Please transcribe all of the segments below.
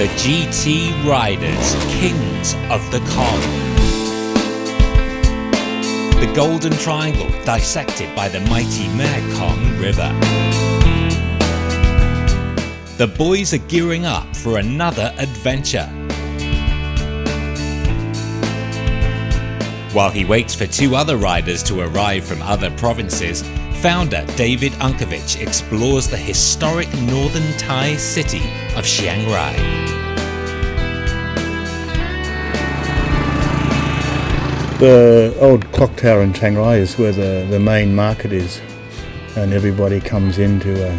The GT Riders, kings of the Kong. The Golden Triangle dissected by the mighty Mekong River. The boys are gearing up for another adventure. While he waits for two other riders to arrive from other provinces, founder David Unkovich explores the historic northern Thai city of Chiang Rai. The old clock tower in Chiang Rai is where the main market is, and everybody comes in to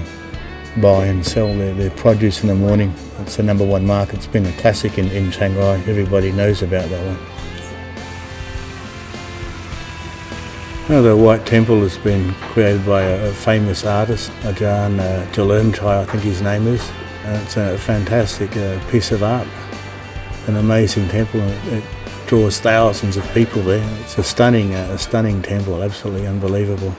buy and sell their produce in the morning. It's the number one market. It's been a classic in Chiang Rai. Everybody knows about that one. The White Temple has been created by a famous artist, Ajahn Jalernchai, I think his name is. It's a fantastic piece of art, an amazing temple. It draws thousands of people there. It's a stunning temple, absolutely unbelievable.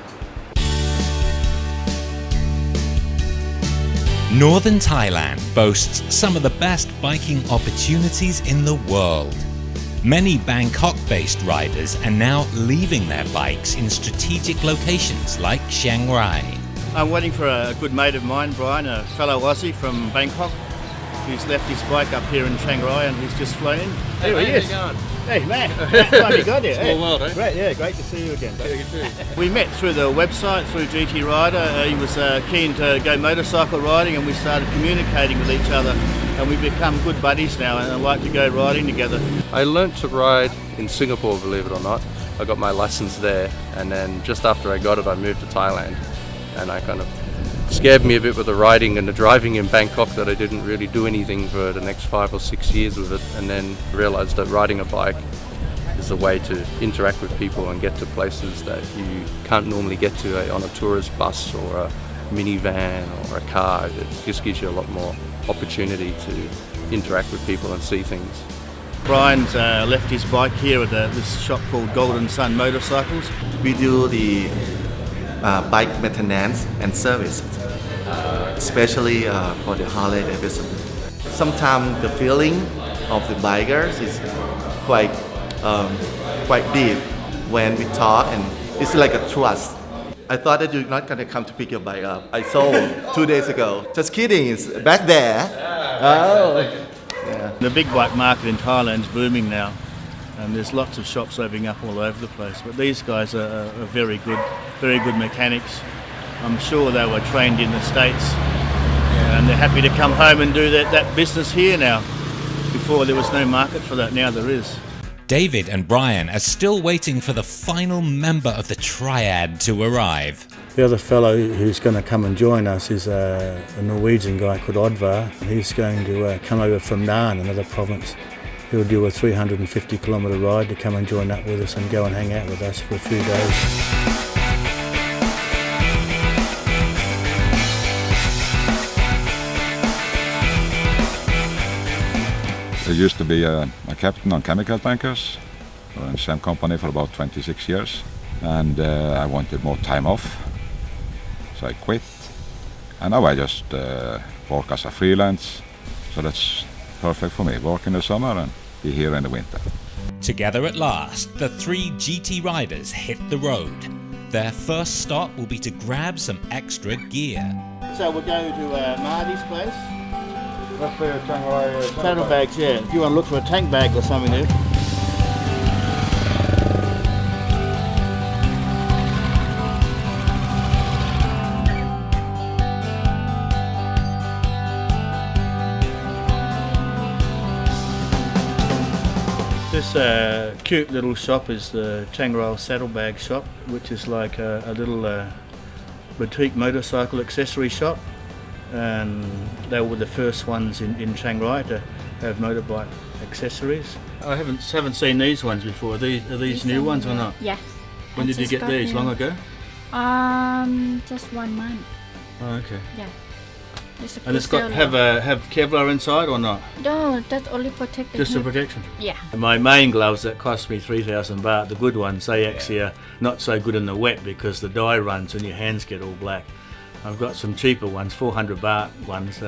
Northern Thailand boasts some of the best biking opportunities in the world. Many Bangkok-based riders are now leaving their bikes in strategic locations like Chiang Rai. I'm waiting for a good mate of mine, Brian, a fellow Aussie from Bangkok. He's left his bike up here in Chiang Rai and he's just flown in. Hey, Here he is. how you going? Hey, Matt. Time you got here. Small world, eh? Great, yeah, great to see you again. Yeah, you too. We met through the website, through GT Rider. He was keen to go motorcycle riding and we started communicating with each other. And we've become good buddies now and like to go riding together. I learnt to ride in Singapore, believe it or not. I got my license there, and then just after I got it, I moved to Thailand. And I kind of scared me a bit with the riding and the driving in Bangkok that I didn't really do anything for the next 5 or 6 years with it. And then realised that riding a bike is a way to interact with people and get to places that you can't normally get to on a tourist bus or a minivan or a car. It just gives you a lot more opportunity to interact with people and see things. Brian's left his bike here at this shop called Golden Sun Motorcycles. We do the bike maintenance and service, especially for the Harley Davidson. Sometimes the feeling of the bikers is quite deep when we talk, and it's like a trust. I thought that you're not gonna come to pick your bike up. I sold 2 days ago. Just kidding, it's back there. Oh. Yeah. The big bike market in Thailand's booming now, and there's lots of shops opening up all over the place. But these guys are very good mechanics. I'm sure they were trained in the States, and they're happy to come home and do that business here now. Before there was no market for that, now there is. David and Brian are still waiting for the final member of the triad to arrive. The other fellow who's going to come and join us is a Norwegian guy called Oddvar. He's going to come over from Nan, another province. He'll do a 350 kilometre ride to come and join up with us and go and hang out with us for a few days. I used to be a captain on chemical tankers. I was in the same company for about 26 years, and I wanted more time off, so I quit. And now I just work as a freelance, so that's perfect for me. Work in the summer and be here in the winter. Together at last, the three GT riders hit the road. Their first stop will be to grab some extra gear. So we're going to Marty's place. That's the Chiang Rai Saddlebags, yeah. If you want to look for a tank bag or something there. This cute little shop is the Chiang Rai Saddlebag shop, which is like a little boutique motorcycle accessory shop. And they were the first ones in Chiang Rai to have motorbike accessories. I haven't seen these ones before. Are these new ones or not? Yes. When did you get these? Long ago? Just 1 month. Oh, okay. Yeah. And it's got have Kevlar inside or not? No, that's only protected. Just the protection. Yeah. My main gloves that cost me 3,000 baht, the good ones, they actually are not so good in the wet because the dye runs and your hands get all black. I've got some cheaper ones, 400 baht ones,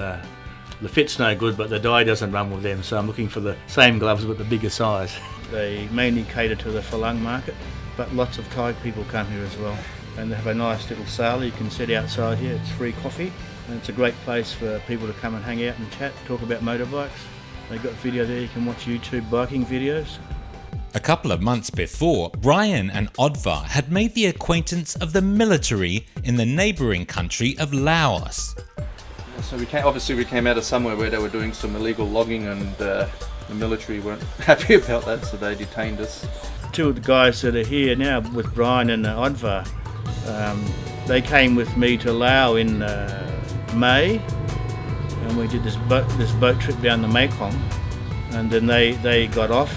The fit's no good, but the dye doesn't run with them, so I'm looking for the same gloves but the bigger size. They mainly cater to the Falang market, but lots of Thai people come here as well. And they have a nice little sala you can sit outside here. It's free coffee, and it's a great place for people to come and hang out and chat, talk about motorbikes. They've got video there, you can watch YouTube biking videos. A couple of months before, Brian and Odvar had made the acquaintance of the military in the neighbouring country of Laos. So we came out of somewhere where they were doing some illegal logging, and the military weren't happy about that, so they detained us. Two of the guys that are here now with Brian and Odvar, they came with me to Laos in May, and we did this boat trip down the Mekong, and then they got off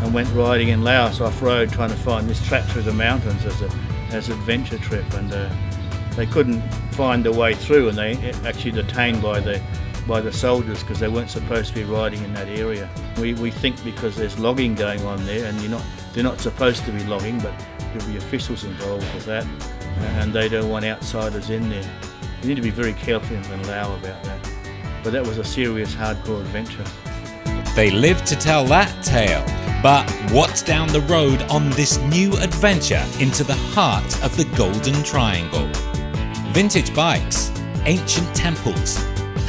and went riding in Laos off-road, trying to find this track through the mountains as an adventure trip, and they couldn't find the way through, and they actually detained by the soldiers because they weren't supposed to be riding in that area. We think because there's logging going on there, and they're not supposed to be logging, but there'll be officials involved with that, and they don't want outsiders in there. You need to be very careful in Laos about that. But that was a serious, hardcore adventure. They live to tell that tale, but what's down the road on this new adventure into the heart of the Golden Triangle? Vintage bikes, ancient temples,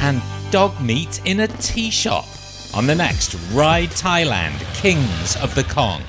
and dog meat in a tea shop on the next Ride Thailand Kings of the Kong.